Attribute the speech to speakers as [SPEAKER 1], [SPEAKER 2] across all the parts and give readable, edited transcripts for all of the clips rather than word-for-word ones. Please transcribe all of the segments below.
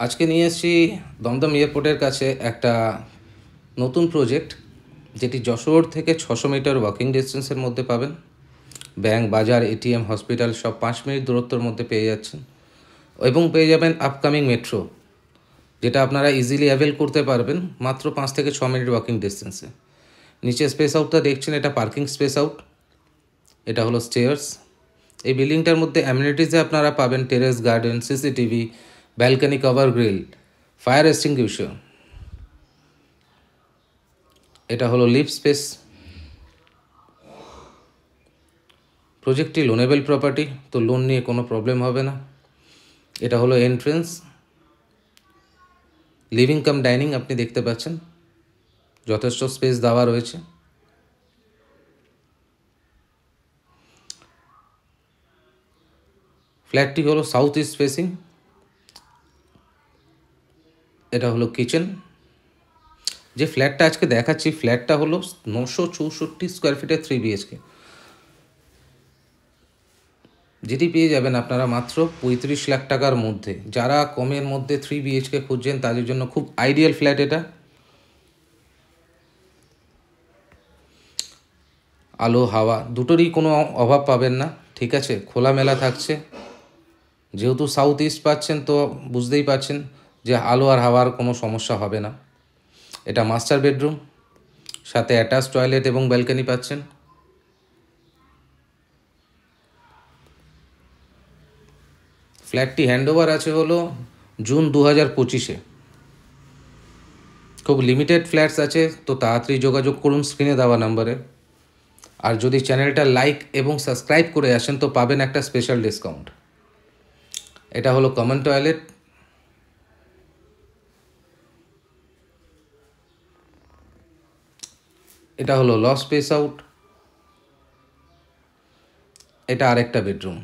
[SPEAKER 1] আজকে নিয়ে এসেছি দমদম এয়ারপোর্টের কাছে একটা নতুন প্রজেক্ট, যেটি যশোর থেকে 600 মিটার ওয়াকিং ডিস্টেন্সের মধ্যে পাবেন। ব্যাংক, বাজার, এটিএম, হসপিটাল সব 5 মিনিট দূরত্বের মধ্যে পেয়ে যাচ্ছেন, এবং পেয়ে যাবেন আপকামিং মেট্রো, যেটা আপনারা ইজিলি অ্যাভেল করতে পারবেন মাত্র 5 থেকে 6 মিনিট ওয়াকিং ডিস্টেন্সে। নিচে স্পেস আউটটা দেখছেন, এটা পার্কিং স্পেস আউট, এটা হলো স্টেয়ার্স। এই বিল্ডিংটার মধ্যে অ্যামিনিটিসে আপনারা পাবেন terrace garden, CCTV, balcony cover grill, fire extinguisher. এটা হলো লিভ স্পেস। প্রজেক্টটি লোনেবল প্রপার্টি, তো লোন নিয়ে কোনো প্রবলেম হবে না। এটা হলো এন্ট্রেন্স, লিভিং কাম ডাইনিং আপনি দেখতে পাচ্ছেন, যথেষ্ট স্পেস দেওয়া রয়েছে। ফ্ল্যাটটি হলো সাউথ ইস্ট ফেসিং। এটা হলো কিচেন। যে ফ্ল্যাটটা আজকে দেখাচ্ছি, ফ্ল্যাটটা হলো 964 স্কোয়ার ফিটের 3 BHK, যেটি পেয়ে যাবেন আপনারা মাত্র 35 লাখ টাকার মধ্যে। যারা কমের মধ্যে 3 BHK খুঁজছেন তাদের জন্য খুব আইডিয়াল ফ্ল্যাট এটা। আলো হাওয়া দুটোরই কোনো অভাব পাবেন না, ঠিক আছে, খোলামেলা থাকছে। যেহেতু সাউথ ইস্ট পাচ্ছেন, তো বুঝতেই পারছেন যে আলো আর হাওয়ার কোনো সমস্যা হবে না। এটা মাস্টার বেডরুম, সাথে অ্যাটাচ টয়লেট এবং ব্যালকনি পাচ্ছেন। ফ্ল্যাটটি হ্যান্ডওভার আছে হলো জুন 2025-এ। খুব লিমিটেড ফ্ল্যাটস আছে, তো তাড়াতাড়ি যোগাযোগ করুন স্ক্রিনে দেওয়া নাম্বারে। আর যদি চ্যানেলটা লাইক এবং সাবস্ক্রাইব করে আসেন তো পাবেন একটা স্পেশাল ডিসকাউন্ট। এটা হলো কমন টয়লেট। এটা হলো ল স্পেস আউট। এটা আরেকটা বেডরুম।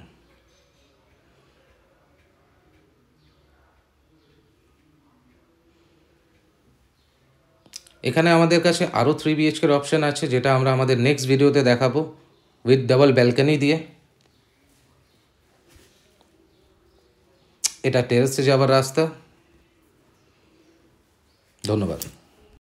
[SPEAKER 1] এখানে আমাদের কাছে আরও 3 BHKর অপশান আছে, যেটা আমরা আমাদের নেক্সট ভিডিওতে দেখাবো, উইথ ডাবল ব্যালকনি দিয়ে। এটা টেরেসে যাওয়ার রাস্তা। ধন্যবাদ।